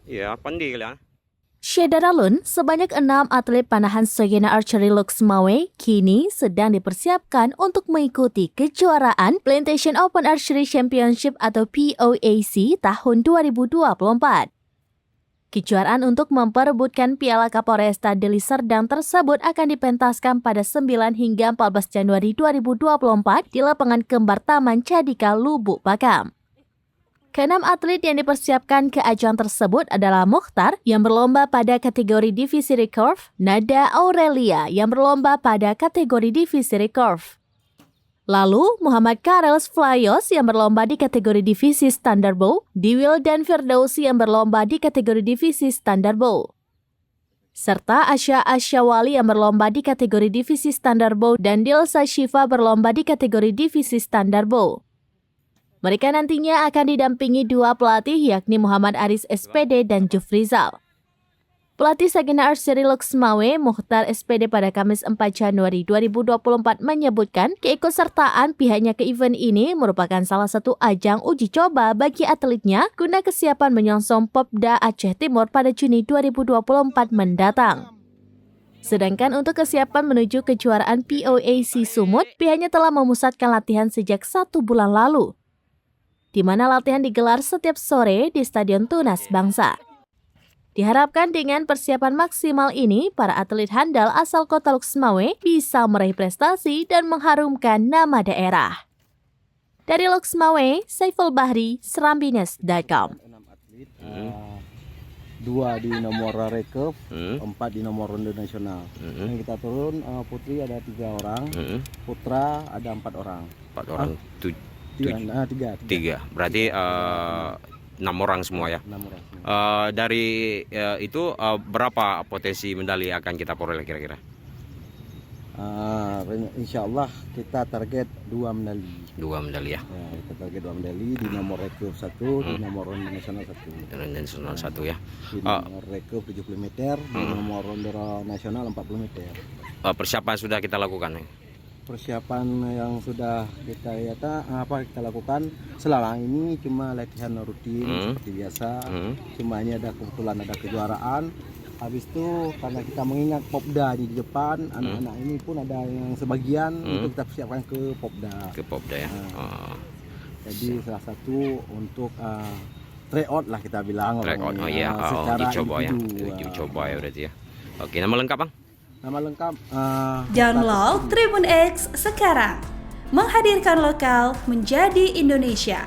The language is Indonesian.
Iya, pandai lah. Syedaralun, sebanyak 6 atlet panahan Soyena Archery Lux Mawai kini sedang dipersiapkan untuk mengikuti kejuaraan Plantation Open Archery Championship atau POAC tahun 2024. Kejuaraan untuk memperebutkan Piala Kapolresta Deli Serdang tersebut akan dipentaskan pada 9 hingga 14 Januari 2024 di lapangan Kembar Taman Cadika, Lubuk Pakam. Keenam atlet yang dipersiapkan ke ajang tersebut adalah Mukhtar yang berlomba pada kategori divisi recurve, Nada Aurelia yang berlomba pada kategori divisi recurve. Lalu Muhammad Karels Flyos yang berlomba di kategori divisi standar bow, Diwil dan Firdausi yang berlomba di kategori divisi standar bow. Serta Asya Asyawali yang berlomba di kategori divisi standar bow dan Dilsa Shiva berlomba di kategori divisi standar bow. Mereka nantinya akan didampingi 2 pelatih yakni Muhammad Aris SPD dan Jufrizal. Pelatih Sagina Archery Lux Mawai, Mukhtar SPD pada Kamis 4 Januari 2024 menyebutkan keikutsertaan pihaknya ke event ini merupakan salah satu ajang uji coba bagi atletnya guna kesiapan menyongsong Popda Aceh Timur pada Juni 2024 mendatang. Sedangkan untuk kesiapan menuju kejuaraan POAC Sumut, pihaknya telah memusatkan latihan sejak 1 bulan lalu, di mana latihan digelar setiap sore di Stadion Tunas Bangsa. Diharapkan dengan persiapan maksimal ini, para atlet handal asal kota Lux Mawai bisa meraih prestasi dan mengharumkan nama daerah. Dari Lux Mawai, Saiful Bahri, Serambines.com. 6 atlet, 2 di nomor recurve, 4 di nomor ronde nasional. Yang kita turun, putri ada 3 orang, putra ada 4 orang. 4 orang, 3. Berarti 6 orang semua ya. 6 orang. Dari itu berapa potensi medali akan kita peroleh kira-kira? Insya Allah kita target 2 medali. 2 medali ya. Ya, kita target 2 medali di nomor recurve 1, di nomor ronde nasional 1. Dan nasional 1 ya. Di nomor recurve 70 meter, di nomor ronde nasional 40 meter. Persiapan sudah kita lakukan. Persiapan yang sudah kita kita lakukan selama ini cuma latihan rutin seperti biasa. Cuma ini ada kebetulan ada kejuaraan. Habis itu karena kita mengingat Popda di depan, anak-anak ini pun ada yang sebagian untuk kita persiapkan ke Popda. Ke Popda ya. Jadi salah satu untuk tryout lah kita bilang. Tryout, uji coba ya. Uji coba ya berarti ya. Oke, nama lengkap Bang? Nama lengkap Download Tribun X sekarang. Menghadirkan lokal menjadi Indonesia.